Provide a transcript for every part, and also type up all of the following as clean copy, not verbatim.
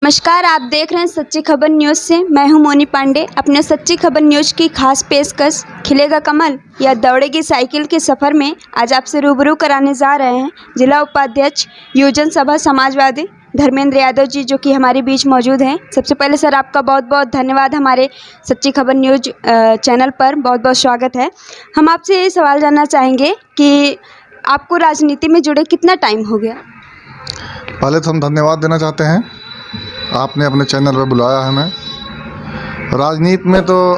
नमस्कार, आप देख रहे हैं सच्ची खबर न्यूज़ से। मैं हूं मोनी पांडे। अपने सच्ची खबर न्यूज़ की खास पेशकश खिलेगा कमल या दौड़ेगी साइकिल के सफ़र में आज आपसे रूबरू कराने जा रहे हैं जिला उपाध्यक्ष युवजन सभा समाजवादी धर्मेंद्र यादव जी, जो कि हमारे बीच मौजूद हैं। सबसे पहले सर, आपका बहुत बहुत धन्यवाद हमारे सच्ची खबर न्यूज़ चैनल पर। बहुत बहुत स्वागत है। हम आपसे ये सवाल जानना चाहेंगे कि आपको राजनीति में जुड़े कितना टाइम हो गया? पहले तो हम धन्यवाद देना चाहते हैं, आपने अपने चैनल पर बुलाया हमें। राजनीति में तो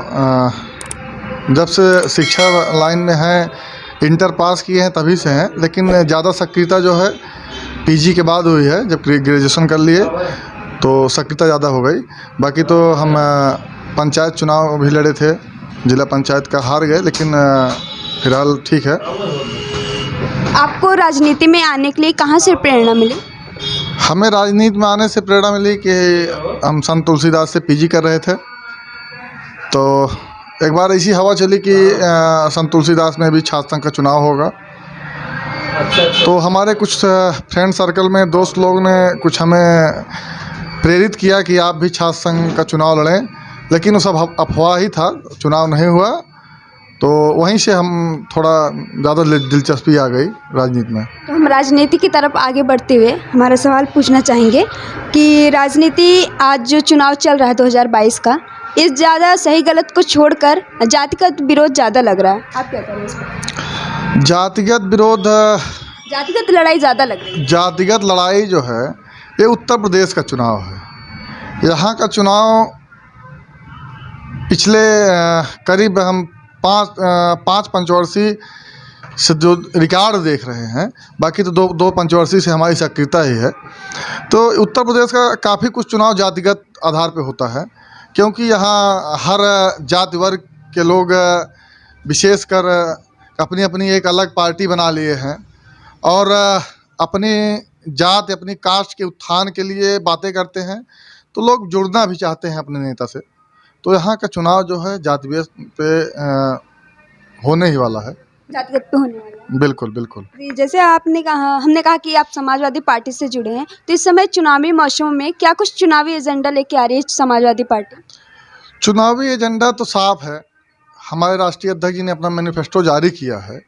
जब से शिक्षा लाइन में है, इंटर पास किए हैं तभी से हैं, लेकिन ज़्यादा सक्रियता जो है पीजी के बाद हुई है। जब ग्रेजुएशन कर लिए तो सक्रियता ज़्यादा हो गई। बाकी तो हम पंचायत चुनाव भी लड़े थे, जिला पंचायत का हार गए, लेकिन फिलहाल ठीक है। आपको राजनीति में आने के लिए कहाँ से प्रेरणा मिली? हमें राजनीति में आने से प्रेरणा मिली कि हम संत तुलसीदास से पीजी कर रहे थे, तो एक बार ऐसी हवा चली कि संत तुलसीदास में भी छात्र संघ का चुनाव होगा। तो हमारे कुछ फ्रेंड सर्कल में दोस्त लोग ने कुछ हमें प्रेरित किया कि आप भी छात्र संघ का चुनाव लड़ें, लेकिन वो सब अफवाह ही था, चुनाव नहीं हुआ। तो वहीं से हम थोड़ा ज़्यादा दिलचस्पी आ गई राजनीति में। तो हम राजनीति की तरफ आगे बढ़ते हुए हमारा सवाल पूछना चाहेंगे कि राजनीति आज जो चुनाव चल रहा है 2022 का, इस ज़्यादा सही गलत को छोड़कर जातिगत विरोध ज़्यादा लग रहा है। आप क्या करें इस पर? जातिगत विरोध, जातिगत लड़ाई ज़्यादा लग रही है। जातिगत लड़ाई जो है ये उत्तर प्रदेश का चुनाव है। यहाँ का चुनाव पिछले करीब हम पाँच पंचवर्षीय से जो रिकॉर्ड देख रहे हैं, बाकी तो दो पंचवर्षीय से हमारी सक्रियता ही है। तो उत्तर प्रदेश का काफ़ी कुछ चुनाव जातिगत आधार पे होता है, क्योंकि यहाँ हर जाति वर्ग के लोग विशेषकर अपनी अपनी एक अलग पार्टी बना लिए हैं और अपनी जात अपनी कास्ट के उत्थान के लिए बातें करते हैं। तो लोग जुड़ना भी चाहते हैं अपने नेता से। तो यहाँ का चुनाव जो है जाति पे होने ही वाला है, जातिगत पे होने वाला है। बिल्कुल बिल्कुल। जैसे आपने कहा, हमने कहा कि आप समाजवादी पार्टी से जुड़े हैं, तो इस समय चुनावी मौसम में क्या कुछ चुनावी एजेंडा लेके आ रही है समाजवादी पार्टी? चुनावी एजेंडा तो साफ है। हमारे राष्ट्रीय अध्यक्ष जी ने अपना मैनिफेस्टो जारी किया है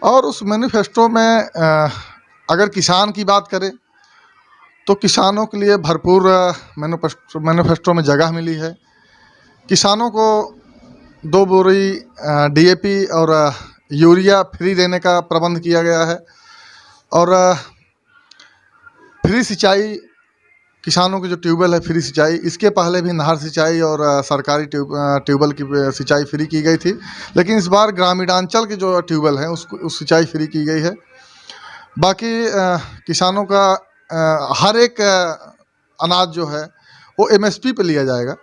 और उस मैनिफेस्टो में अगर किसान की बात करें तो किसानों के लिए भरपूर मैनिफेस्टो में जगह मिली है। किसानों को 2 बोरी डीएपी और यूरिया फ्री देने का प्रबंध किया गया है और फ्री सिंचाई, किसानों की जो ट्यूबवेल है फ्री सिंचाई, इसके पहले भी नहर सिंचाई और सरकारी ट्यूबवेल की सिंचाई फ्री की गई थी, लेकिन इस बार ग्रामीणांचल के जो ट्यूबवेल हैं उस सिंचाई फ्री की गई है। बाकी किसानों का हर एक अनाज जो है वो एमएसपी पे लिया जाएगा।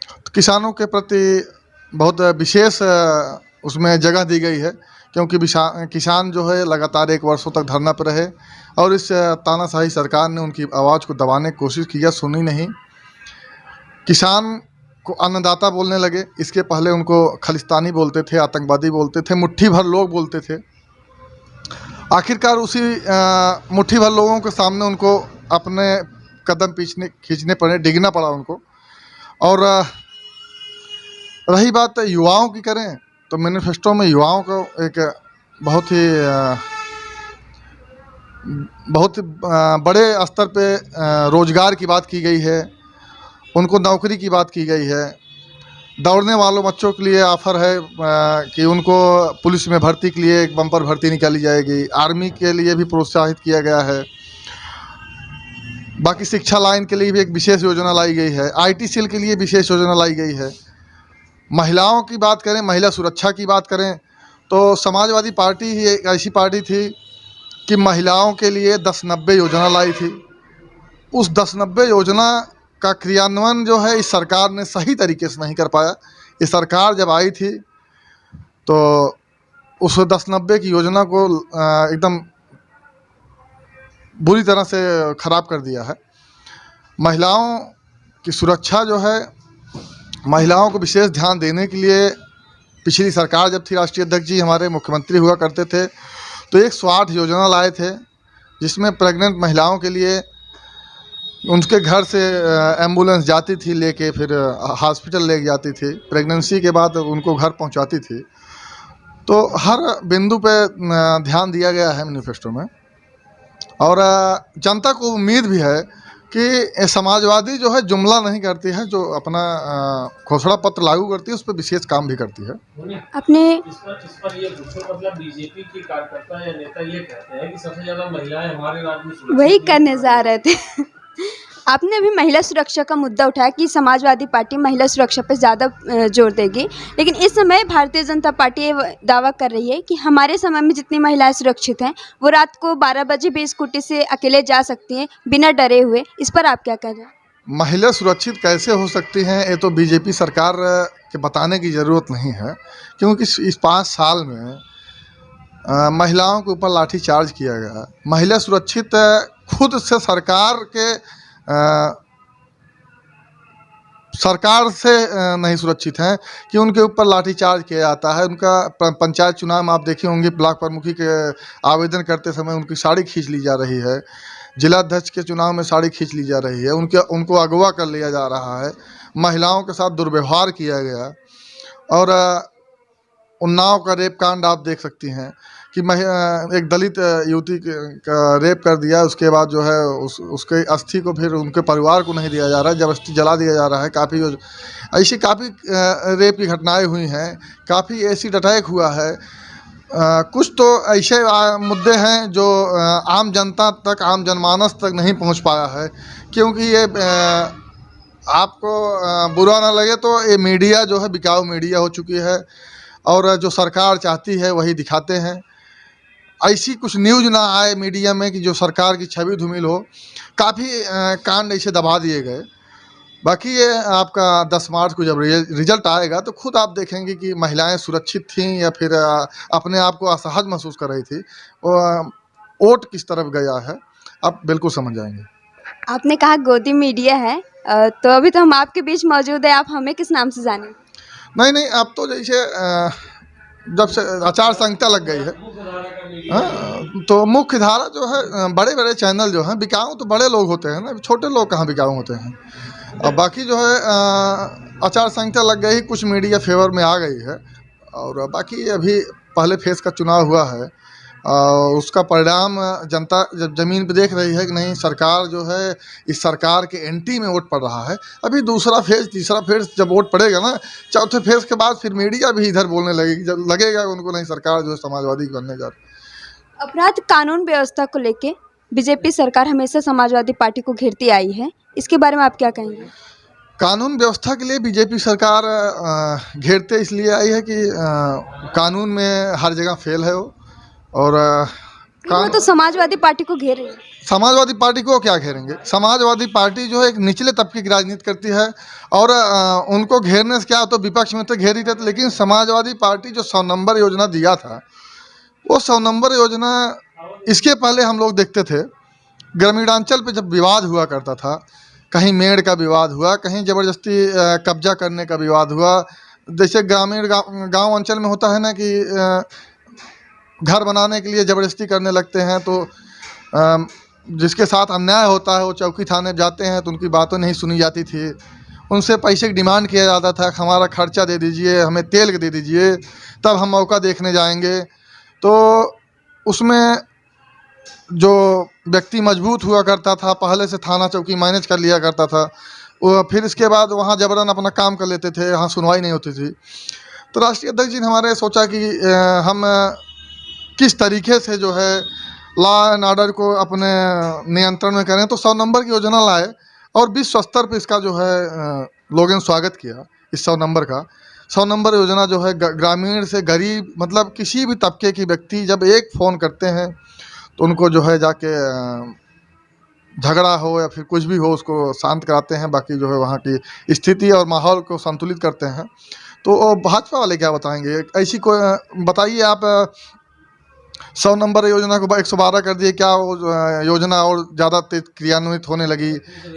तो किसानों के प्रति बहुत विशेष उसमें जगह दी गई है, क्योंकि किसान जो है लगातार 1 वर्षों तक धरना पर रहे और इस तानाशाही सरकार ने उनकी आवाज़ को दबाने की कोशिश किया, सुनी नहीं। किसान को अन्नदाता बोलने लगे, इसके पहले उनको खालिस्तानी बोलते थे, आतंकवादी बोलते थे, मुट्ठी भर लोग बोलते थे। आखिरकार उसी मुट्ठी भर लोगों के सामने उनको अपने कदम खींचने पड़े, डिगना पड़ा उनको। और रही बात युवाओं की करें तो मैनिफेस्टो में युवाओं को एक बहुत ही बड़े स्तर पे रोज़गार की बात की गई है, उनको नौकरी की बात की गई है। दौड़ने वालों बच्चों के लिए ऑफ़र है कि उनको पुलिस में भर्ती के लिए एक बम्पर भर्ती निकाली जाएगी। आर्मी के लिए भी प्रोत्साहित किया गया है। बाकी शिक्षा लाइन के लिए भी एक विशेष योजना लाई गई है। आईटी सेल के लिए विशेष योजना लाई गई है। महिलाओं की बात करें, महिला सुरक्षा की बात करें, तो समाजवादी पार्टी ही एक ऐसी पार्टी थी कि महिलाओं के लिए 10-90 योजना लाई थी। उस 10-90 योजना का क्रियान्वयन जो है इस सरकार ने सही तरीके से नहीं कर पाया। ये सरकार जब आई थी तो उस 10-90 की योजना को एकदम बुरी तरह से ख़राब कर दिया है। महिलाओं की सुरक्षा जो है, महिलाओं को विशेष ध्यान देने के लिए पिछली सरकार जब थी, राष्ट्रीय अध्यक्ष जी हमारे मुख्यमंत्री हुआ करते थे, तो 108 योजना लाए थे, जिसमें प्रेग्नेंट महिलाओं के लिए उनके घर से एम्बुलेंस जाती थी लेके, फिर हॉस्पिटल ले जाती थी, प्रेगनेंसी के बाद उनको घर पहुंचाती थी। तो हर बिंदु पे ध्यान दिया गया है मैनिफेस्टो में। और जनता को उम्मीद भी है कि समाजवादी जो है जुमला नहीं करती है, जो अपना घोषणा पत्र लागू करती है उस पर विशेष काम भी करती है। अपने इस पर ये पूछो, मतलब बीजेपी के कार्यकर्ता या नेता ये कहते हैं कि सबसे ज्यादा महिलाएं हमारे राज्य में सुरक्षित वही नहीं करने हैं। जा रहे थे। आपने अभी महिला सुरक्षा का मुद्दा उठाया कि समाजवादी पार्टी महिला सुरक्षा पर ज़्यादा जोर देगी, लेकिन इस समय भारतीय जनता पार्टी ये दावा कर रही है कि हमारे समय में जितनी महिलाएं सुरक्षित हैं वो रात को 12 बजे भी स्कूटी से अकेले जा सकती हैं बिना डरे हुए। इस पर आप क्या कह रहे हैं? महिला सुरक्षित कैसे हो सकती हैं, ये तो बीजेपी सरकार के बताने की ज़रूरत नहीं है, क्योंकि इस 5 साल में महिलाओं के ऊपर लाठीचार्ज किया गया। महिला सुरक्षित खुद से सरकार से नहीं सुरक्षित हैं कि उनके ऊपर लाठीचार्ज किया जाता है। उनका पंचायत चुनाव में आप देखे होंगे, ब्लॉक प्रमुखी के आवेदन करते समय उनकी साड़ी खींच ली जा रही है। जिला अध्यक्ष के चुनाव में साड़ी खींच ली जा रही है, उनको अगवा कर लिया जा रहा है। महिलाओं के साथ दुर्व्यवहार किया गया। और उन्नाव का रेप कांड आप देख सकती हैं कि एक दलित युवती का रेप कर दिया, उसके बाद जो है उसके अस्थि को फिर उनके परिवार को नहीं दिया जा रहा है, जबरदस्ती जला दिया जा रहा है। काफ़ी रेप की घटनाएं हुई हैं, काफ़ी एसिड अटैक हुआ है। कुछ तो ऐसे मुद्दे हैं जो आम जनता तक, आम जनमानस तक नहीं पहुंच पाया है, क्योंकि ये आपको बुरा ना लगे तो ये मीडिया जो है बिकाऊ मीडिया हो चुकी है, और जो सरकार चाहती है वही दिखाते हैं। ऐसी कुछ न्यूज़ ना आए मीडिया में कि जो सरकार की छवि धूमिल हो। काफ़ी कांड ऐसे दबा दिए गए। बाकी ये आपका 10 मार्च को जब रिजल्ट आएगा तो खुद आप देखेंगे कि महिलाएं सुरक्षित थीं या फिर अपने आप को असहज महसूस कर रही थी। वोट किस तरफ गया है आप बिल्कुल समझ जाएंगे। आपने कहा गोदी मीडिया है, तो अभी तो हम आपके बीच मौजूद है, आप हमें किस नाम से जाने? नहीं, अब तो जैसे जब से आचार संहिता लग गई है, तो मुख्य धारा जो है, बड़े बड़े चैनल जो हैं, बिकाऊ तो बड़े लोग होते हैं ना, छोटे लोग कहाँ बिकाऊ होते हैं। अब बाकी जो है आचार संहिता लग गई, कुछ मीडिया फेवर में आ गई है। और बाकी अभी पहले फेज का चुनाव हुआ है, उसका परिणाम जनता जब ज़मीन पे देख रही है कि नहीं, सरकार जो है इस सरकार के एंटी में वोट पड़ रहा है। अभी दूसरा फेज़, तीसरा फेज़ जब वोट पड़ेगा ना, चौथे फेज़ के बाद फिर मीडिया भी इधर बोलने लगेगी, जब लगेगा उनको नहीं सरकार जो है समाजवादी बनने जा रही है। अपराध कानून व्यवस्था को लेके बीजेपी सरकार हमेशा समाजवादी पार्टी को घेरती आई है, इसके बारे में आप क्या कहेंगे? कानून व्यवस्था के लिए बीजेपी सरकार घेरते इसलिए आई है कि कानून में हर जगह फेल है वो। और वो तो समाजवादी पार्टी को घेर रही है। समाजवादी पार्टी को क्या घेरेंगे? समाजवादी पार्टी जो है एक निचले तबके की राजनीति करती है, और उनको घेरने से क्या, तो विपक्ष में तो घेर ही रहते। लेकिन समाजवादी पार्टी जो 100 नंबर योजना दिया था, वो 100 नंबर योजना इसके पहले हम लोग देखते थे ग्रामीणांचल पे जब विवाद हुआ करता था, कहीं मेड़ का विवाद हुआ, कहीं ज़बरदस्ती कब्जा करने का विवाद हुआ। जैसे ग्रामीण गाँव अंचल में होता है ना कि घर बनाने के लिए ज़बरदस्ती करने लगते हैं, तो जिसके साथ अन्याय होता है वो चौकी थाने जाते हैं, तो उनकी बातें नहीं सुनी जाती थी। उनसे पैसे की डिमांड किया जाता था, हमारा खर्चा दे दीजिए, हमें तेल दे दीजिए, तब हम मौका देखने जाएंगे। तो उसमें जो व्यक्ति मजबूत हुआ करता था, पहले से थाना चौकी मैनेज कर लिया करता था, वो फिर इसके बाद वहाँ जबरन अपना काम कर लेते थे, वहाँ सुनवाई नहीं होती थी। तो राष्ट्रीय अध्यक्ष जी ने हमारे सोचा कि हम किस तरीके से जो है लॉ एंड ऑर्डर को अपने नियंत्रण में करें, तो 100 नंबर की योजना लाए, और विश्व स्तर पर इसका जो है लोगों ने स्वागत किया इस 100 नंबर का। 100 नंबर योजना जो है ग्रामीण से गरीब, मतलब किसी भी तबके की व्यक्ति जब एक फ़ोन करते हैं तो उनको जो है जाके झगड़ा हो या फिर कुछ भी हो उसको शांत कराते हैं। बाकी जो है वहाँ की स्थिति और माहौल को संतुलित करते हैं। तो भाजपा वाले क्या बताएंगे? ऐसी कोई बताइए आप, 100 नंबर योजना को 112 कर दिए, क्या वो योजना और ज़्यादा तेज क्रियान्वित होने लगी?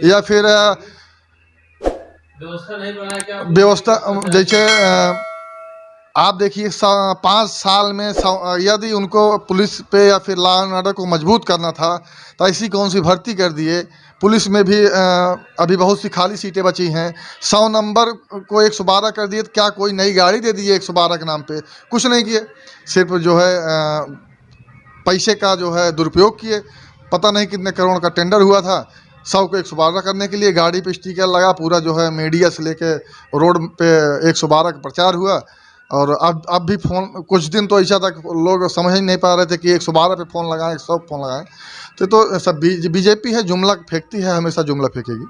या फिर व्यवस्था नहीं बनाया क्या? व्यवस्था जैसे आप देखिए 5 साल में यदि उनको पुलिस पे या फिर लॉ एंड ऑर्डर को मजबूत करना था तो ऐसी कौन सी भर्ती कर दिए, पुलिस में भी अभी बहुत सी खाली सीटें बची हैं। 100 नंबर को 112 कर दिए, तो क्या कोई नई गाड़ी दे दी है 112 के नाम पे? कुछ नहीं किए, सिर्फ जो है पैसे का जो है दुरुपयोग किए। पता नहीं कितने करोड़ का टेंडर हुआ था 100 को 112 करने के लिए। गाड़ी पे स्टिकर लगा, पूरा जो है मीडिया से लेके रोड पे 112 का प्रचार हुआ। और अब भी फ़ोन, कुछ दिन तो ऐसा तक लोग समझ ही नहीं पा रहे थे कि 112 पे फ़ोन लगाएं, 100 फ़ोन लगाएं। तो सब बीजेपी है, जुमला फेंकती है, हमेशा जुमला फेंकेगी।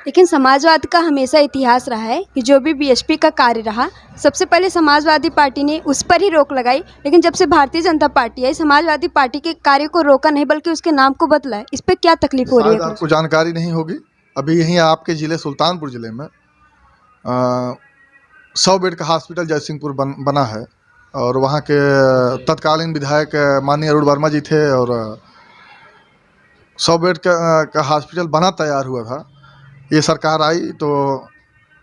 लेकिन समाजवाद का हमेशा इतिहास रहा है कि जो भी बीएसपी का कार्य रहा, सबसे पहले समाजवादी पार्टी ने उस पर ही रोक लगाई। लेकिन जब से भारतीय जनता पार्टी आई, समाजवादी पार्टी के कार्य को रोका नहीं बल्कि उसके नाम को बदला है। इस पर क्या तकलीफ हो रही है? आपको जानकारी नहीं होगी, अभी यहीं आपके ज़िले सुल्तानपुर ज़िले में 100 बेड का हॉस्पिटल जयसिंहपुर बना है। और वहाँ के तत्कालीन विधायक माननीय अरुण वर्मा जी थे, और 100 बेड का हॉस्पिटल बना तैयार हुआ था। ये सरकार आई तो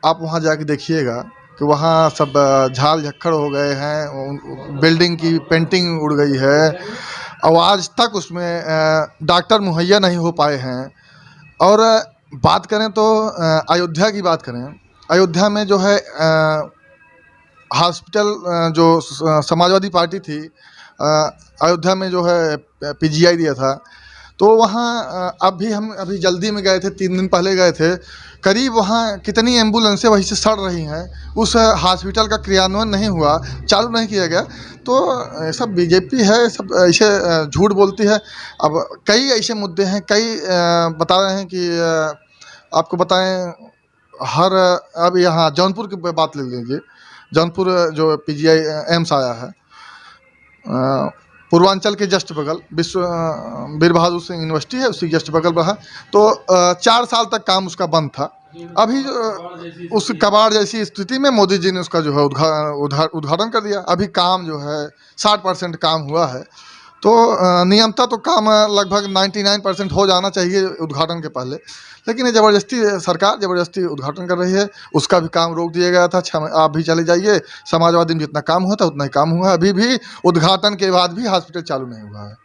आप वहाँ जाके देखिएगा कि वहाँ सब झाल झक्खड़ हो गए हैं, बिल्डिंग की पेंटिंग उड़ गई है, और आज तक उसमें डॉक्टर मुहैया नहीं हो पाए हैं। और बात करें तो अयोध्या की बात करें, अयोध्या में जो है हॉस्पिटल जो समाजवादी पार्टी थी, अयोध्या में जो है पीजीआई दिया था, तो वहाँ हम अभी जल्दी में गए थे, 3 दिन पहले गए थे। करीब वहाँ कितनी एम्बुलेंसें वहीं से सड़ रही हैं, उस हॉस्पिटल का क्रियान्वयन नहीं हुआ, चालू नहीं किया गया। तो सब बीजेपी है, सब ऐसे झूठ बोलती है। अब कई ऐसे मुद्दे हैं, कई बता रहे हैं कि आपको बताएं, अब यहाँ जौनपुर की बात ले लीजिए। जौनपुर जो पीजीआई एम्स आया है, पूर्वांचल के जस्ट बगल वीर बहादुर सिंह यूनिवर्सिटी है, उसी जस्ट बगल में है। तो 4 साल तक काम उसका बंद था। अभी उस कबाड़ जैसी स्थिति में मोदी जी ने उसका जो है उद्घाटन कर दिया। अभी काम जो है 60% काम हुआ है। तो नियमता तो काम लगभग 99% हो जाना चाहिए उद्घाटन के पहले, लेकिन ये सरकार ज़बरदस्ती उद्घाटन कर रही है। उसका भी काम रोक दिया गया था। आप भी चले जाइए, समाजवादी में जितना काम हुआ था उतना ही काम हुआ है। अभी भी उद्घाटन के बाद भी हॉस्पिटल चालू नहीं हुआ है।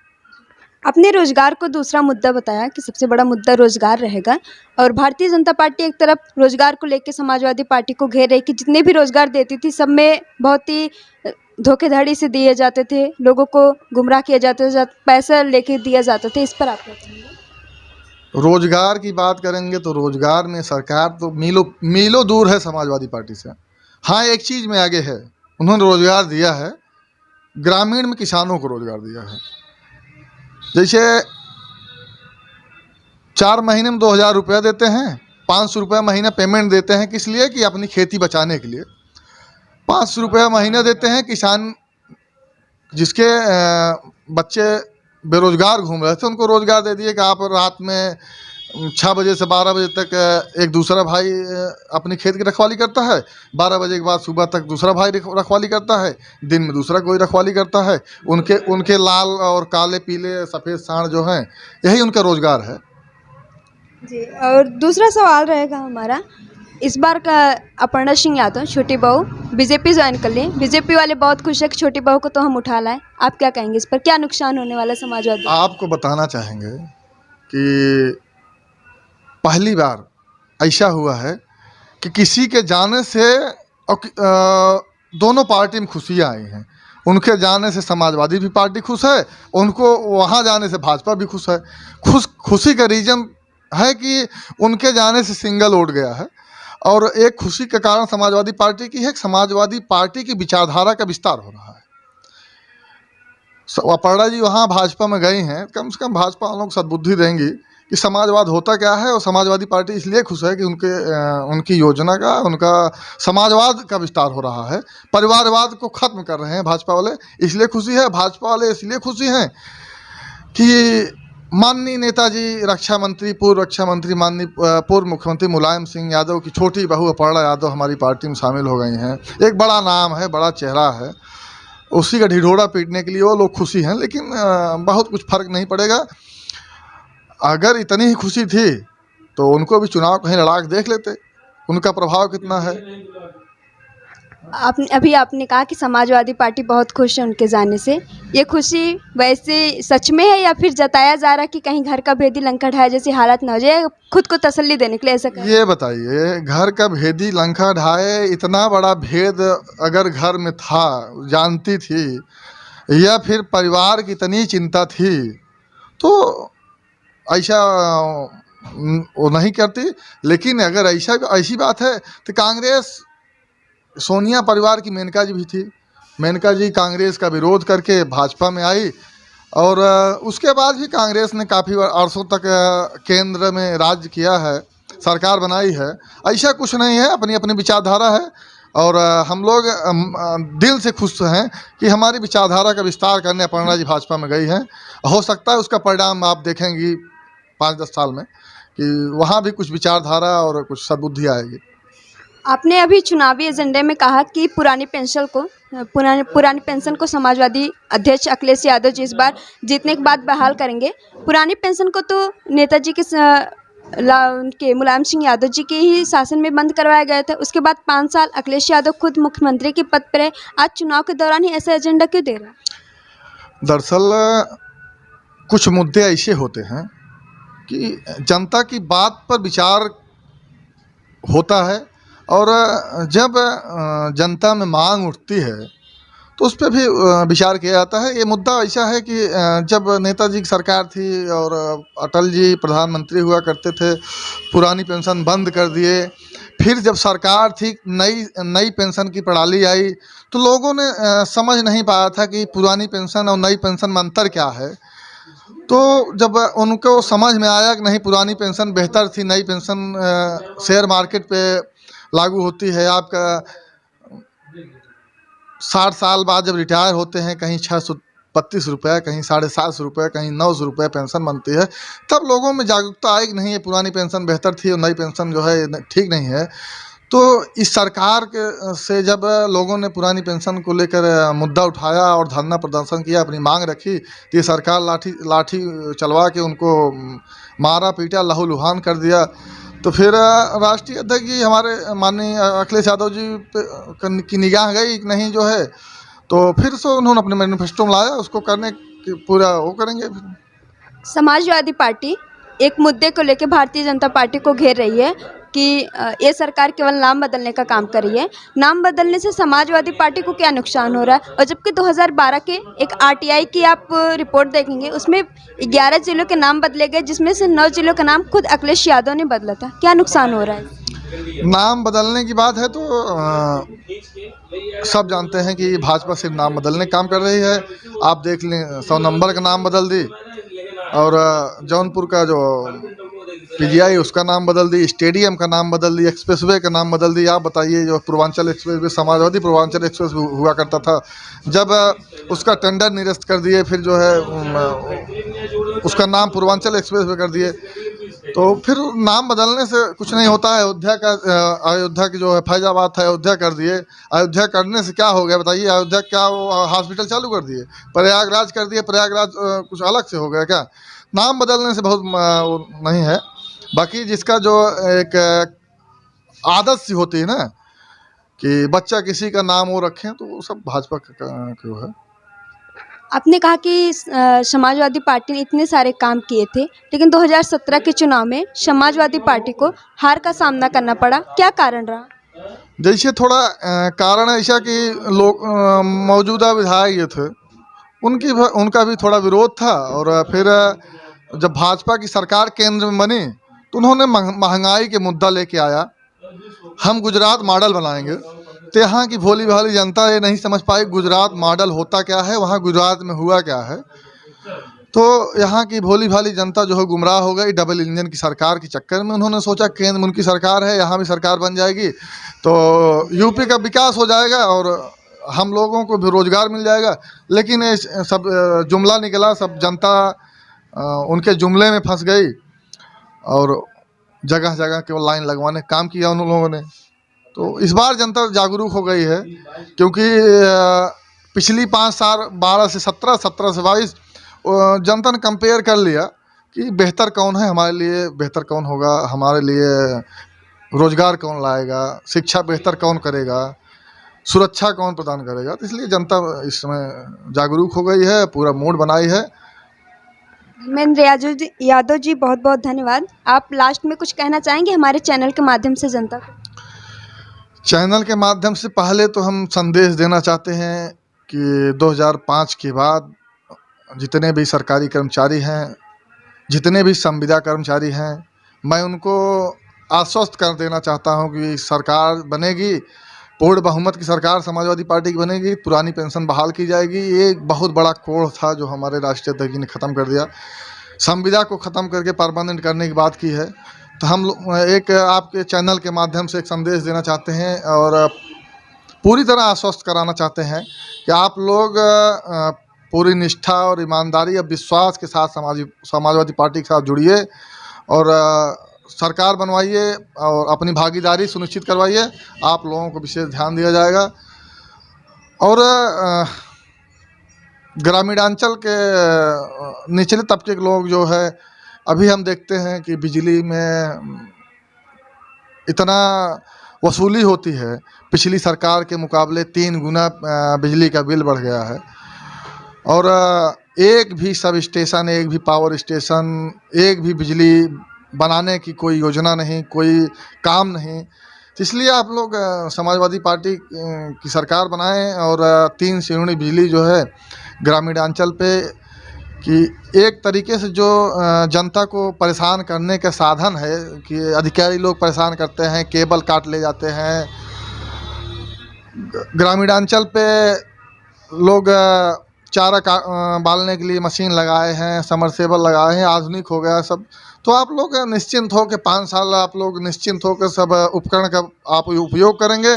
अपने रोजगार को दूसरा मुद्दा बताया कि सबसे बड़ा मुद्दा रोजगार रहेगा, और भारतीय जनता पार्टी एक तरफ रोजगार को लेकर समाजवादी पार्टी को घेर रही कि जितने भी रोजगार देती थी सब में बहुत ही धोखेधड़ी से दिए जाते थे, लोगों को गुमराह किया जाता था, पैसा लेके दिया जाता था। इस पर आप क्या कहेंगे? रोजगार की बात करेंगे तो रोजगार में सरकार तो मीलों दूर है समाजवादी पार्टी से। हाँ, एक चीज़ में आगे है, उन्होंने रोजगार दिया है, ग्रामीण में किसानों को रोजगार दिया है। जैसे 4 महीने में 2000 रुपया देते हैं, 500 रुपया महीना पेमेंट देते हैं। किस लिए? कि अपनी खेती बचाने के लिए 500 रुपया महीना देते हैं। किसान जिसके बच्चे बेरोजगार घूम रहे थे उनको रोजगार दे दिए कि आप रात में 6 बजे से 12 बजे तक एक दूसरा भाई अपनी खेत की रखवाली करता है, 12 बजे के बाद सुबह तक दूसरा भाई रखवाली करता है, दिन में दूसरा कोई रखवाली करता है। उनके लाल और काले पीले सफ़ेद सांड जो हैं, यही उनका रोजगार है जी। और दूसरा सवाल रहेगा हमारा, इस बार का अपर्णा सिंह यादव छोटी बहू बीजेपी ज्वाइन कर ली। बीजेपी वाले बहुत खुश है कि छोटी बहू को तो हम उठा लाएं। आप क्या कहेंगे इस पर? क्या नुकसान होने वाला समाजवादी? आपको बताना चाहेंगे कि पहली बार ऐसा हुआ है कि किसी के जाने से दोनों पार्टी में खुशियाँ आई हैं। उनके जाने से समाजवादी भी पार्टी खुश है, उनको वहाँ जाने से भाजपा भी खुश है। खुशी का रीज़न है कि उनके जाने से सिंगल वोट गया है, और एक खुशी के कारण समाजवादी पार्टी की है कि समाजवादी पार्टी की विचारधारा का विस्तार हो रहा है। अपर्णा जी वहाँ भाजपा में गई हैं, कम से कम भाजपा वालों को सद्बुद्धि देंगी कि समाजवाद होता क्या है। और समाजवादी पार्टी इसलिए खुश है कि उनकी योजना का, उनका समाजवाद का विस्तार हो रहा है। परिवारवाद को ख़त्म कर रहे हैं भाजपा वाले, इसलिए खुशी है। भाजपा वाले इसलिए खुशी हैं कि माननीय नेताजी पूर्व रक्षा मंत्री माननीय पूर्व मुख्यमंत्री मुलायम सिंह यादव की छोटी बहू अपर्णा यादव हमारी पार्टी में शामिल हो गई हैं। एक बड़ा नाम है, बड़ा चेहरा है, उसी का ढिढोरा पीटने के लिए वो लोग खुशी हैं। लेकिन बहुत कुछ फ़र्क नहीं पड़ेगा। अगर इतनी ही खुशी थी तो उनको भी चुनाव कहीं लड़ा के देख लेते, उनका प्रभाव कितना है। आपने कहा कि समाजवादी पार्टी बहुत खुश है उनके जाने से। ये खुशी वैसे सच में है या फिर जताया जा रहा है कि कहीं घर का भेदी लंका ढाया जैसी हालत ना हो जाए, खुद को तसल्ली देने के लिए ऐसा कर? ये बताइए, घर का भेदी लंका ढाए, इतना बड़ा भेद अगर घर में था, जानती थी, या फिर परिवार की इतनी चिंता थी, तो ऐसा वो नहीं करती। लेकिन अगर ऐसी बात है तो कांग्रेस, सोनिया परिवार की मेनका जी भी थी। मेनका जी कांग्रेस का विरोध करके भाजपा में आई, और उसके बाद भी कांग्रेस ने काफ़ी अरसों तक केंद्र में राज्य किया है, सरकार बनाई है। ऐसा कुछ नहीं है, अपनी अपनी विचारधारा है, और हम लोग दिल से खुश हैं कि हमारी विचारधारा का विस्तार करने अपर्णा जी भाजपा में गई हैं। हो सकता है उसका परिणाम आप देखेंगी 5-10 साल में कि वहाँ भी कुछ विचारधारा और कुछ सद्बुद्धि आएगी। आपने अभी चुनावी एजेंडे में कहा कि पुरानी पेंशन को समाजवादी अध्यक्ष अखिलेश यादव जी इस बार जीतने के बाद बहाल करेंगे। पुरानी पेंशन को तो नेताजी के उनके मुलायम सिंह यादव जी के ही शासन में बंद करवाया गया था। उसके बाद 5 साल अखिलेश यादव खुद मुख्यमंत्री के पद पर है। आज चुनाव के दौरान ही ऐसा एजेंडा क्यों दे रहा है? दरअसल कुछ मुद्दे ऐसे होते हैं कि जनता की बात पर विचार होता है, और जब जनता में मांग उठती है तो उस पर भी विचार किया जाता है। ये मुद्दा ऐसा है कि जब नेताजी की सरकार थी और अटल जी प्रधानमंत्री हुआ करते थे, पुरानी पेंशन बंद कर दिए। फिर जब सरकार थी, नई पेंशन की प्रणाली आई, तो लोगों ने समझ नहीं पाया था कि पुरानी पेंशन और नई पेंशन में अंतर क्या है। तो जब उनको समझ में आया कि नहीं, पुरानी पेंशन बेहतर थी, नई पेंशन शेयर मार्केट पे लागू होती है। आपका 60 साल बाद जब रिटायर होते हैं, कहीं 632 रुपये, कहीं 750 रुपये, कहीं 900 रुपये पेंशन बनती है, तब लोगों में जागरूकता आई कि नहीं, ये पुरानी पेंशन बेहतर थी और नई पेंशन जो है ठीक नहीं है। तो इस सरकार के से जब लोगों ने पुरानी पेंशन को लेकर मुद्दा उठाया और धरना प्रदर्शन किया, अपनी मांग रखी, तो ये सरकार लाठी चलवा के उनको मारा पीटा, लहूलुहान कर दिया। तो फिर राष्ट्रीय अध्यक्ष जी हमारे माननीय अखिलेश यादव जी की निगाह गई कि नहीं जो है, तो फिर से उन्होंने अपने मैनिफेस्टो में लाया, उसको करने की पूरा वो करेंगे। समाजवादी पार्टी एक मुद्दे को लेकर भारतीय जनता पार्टी को घेर रही है कि ये सरकार केवल नाम बदलने का काम कर रही है। नाम बदलने से समाजवादी पार्टी को क्या नुकसान हो रहा है? और जबकि 2012 के एक आरटीआई की आप रिपोर्ट देखेंगे, उसमें 11 जिलों के नाम बदले गए, जिसमें से 9 जिलों का नाम खुद अखिलेश यादव ने बदला था। क्या नुकसान हो रहा है? नाम बदलने की बात है तो सब जानते हैं कि भाजपा सिर्फ नाम बदलने का काम कर रही है। आप देख लें, 100 नंबर का नाम बदल दी, और जौनपुर का जो पीजीआई उसका नाम बदल दी, स्टेडियम का नाम बदल दी, एक्सप्रेसवे का नाम बदल दी। आप बताइए, जो पूर्वांचल एक्सप्रेस, समाजवादी पूर्वांचल एक्सप्रेस हुआ करता था, जब उसका टेंडर निरस्त कर दिए, फिर जो है उसका नाम पूर्वांचल एक्सप्रेस कर दिए। तो फिर नाम बदलने से कुछ नहीं होता है। अयोध्या की जो है फैजाबाद था, अयोध्या कर दिए। अयोध्या करने से क्या हो गया बताइए? अयोध्या क्या वो हॉस्पिटल चालू कर दिए? प्रयागराज कर दिए, प्रयागराज कुछ अलग से हो गया क्या? नाम बदलने से बहुत नहीं है। बाकी जिसका जो एक आदत सी होती है ना कि बच्चा किसी का नाम वो रखें, तो वो सब भाजपा का क्यों है। आपने कहा कि समाजवादी पार्टी ने इतने सारे काम किए थे, लेकिन 2017 के चुनाव में समाजवादी पार्टी को हार का सामना करना पड़ा। क्या कारण रहा? जैसे थोड़ा कारण ऐसा कि लोग मौजूदा विधायक ये थे, उनका भी थोड़ा विरोध था। और फिर जब भाजपा की सरकार केंद्र में बनी, तो उन्होंने महंगाई के मुद्दा लेके आया, हम गुजरात मॉडल बनाएंगे। तो यहाँ की भोली भाली जनता ये नहीं समझ पाई गुजरात मॉडल होता क्या है, वहाँ गुजरात में हुआ क्या है। तो यहाँ की भोली भाली जनता जो है गुमराह हो गई। डबल इंजन की सरकार के चक्कर में उन्होंने सोचा केंद्र में उनकी सरकार है, यहाँ भी सरकार बन जाएगी तो यूपी का विकास हो जाएगा और हम लोगों को भी रोज़गार मिल जाएगा। लेकिन ये सब जुमला निकला, सब जनता उनके जुमले में फंस गई और जगह जगह केवल लाइन लगवाने काम किया उन लोगों ने। तो इस बार जनता जागरूक हो गई है, क्योंकि पिछली 5 साल 12 से 17, 17 से 22 जनता ने कंपेयर कर लिया कि बेहतर कौन है हमारे लिए, बेहतर कौन होगा हमारे लिए, रोज़गार कौन लाएगा, शिक्षा बेहतर कौन करेगा, सुरक्षा कौन प्रदान करेगा। तो इसलिए जनता इस समय जागरूक हो गई है, पूरा मूड बनाई है। धर्मेंद्र यादव जी बहुत बहुत धन्यवाद। आप लास्ट में कुछ कहना चाहेंगे हमारे चैनल के माध्यम से जनता को? चैनल के माध्यम से पहले तो हम संदेश देना चाहते हैं कि 2005 के बाद जितने भी सरकारी कर्मचारी हैं, जितने भी संविदा कर्मचारी हैं, मैं उनको आश्वस्त कर देना चाहता हूं कि सरकार बनेगी, पूर्ण बहुमत की सरकार समाजवादी पार्टी की बनेगी, पुरानी पेंशन बहाल की जाएगी। ये एक बहुत बड़ा कोड़ था जो हमारे राष्ट्रीय अध्यक्ष जी ने ख़त्म कर दिया। संविदा को ख़त्म करके परमानेंट करने की बात की है। तो हम एक आपके चैनल के माध्यम से एक संदेश देना चाहते हैं और पूरी तरह आश्वस्त कराना चाहते हैं कि आप लोग पूरी निष्ठा और ईमानदारी और विश्वास के साथ समाजवादी पार्टी के साथ जुड़िए और सरकार बनवाइए और अपनी भागीदारी सुनिश्चित करवाइए। आप लोगों को विशेष ध्यान दिया जाएगा। और ग्रामीणांचल के निचले तबके के लोग जो है, अभी हम देखते हैं कि बिजली में इतना वसूली होती है, पिछली सरकार के मुकाबले 3 गुना बिजली का बिल बढ़ गया है। और एक भी सब स्टेशन, एक भी पावर स्टेशन, एक भी बिजली बनाने की कोई योजना नहीं, कोई काम नहीं। तो इसलिए आप लोग समाजवादी पार्टी की सरकार बनाएं और 3 श्रेणी बिजली जो है ग्रामीणांचल पे, कि एक तरीके से जो जनता को परेशान करने का साधन है कि अधिकारी लोग परेशान करते हैं, केबल काट ले जाते हैं। ग्रामीणांचल पे लोग चारा बालने के लिए मशीन लगाए हैं, समरसेबल लगाए हैं, आधुनिक हो गया सब। तो आप लोग निश्चिंत हो के 5 साल आप लोग निश्चिंत हो कर सब उपकरण का आप उपयोग करेंगे।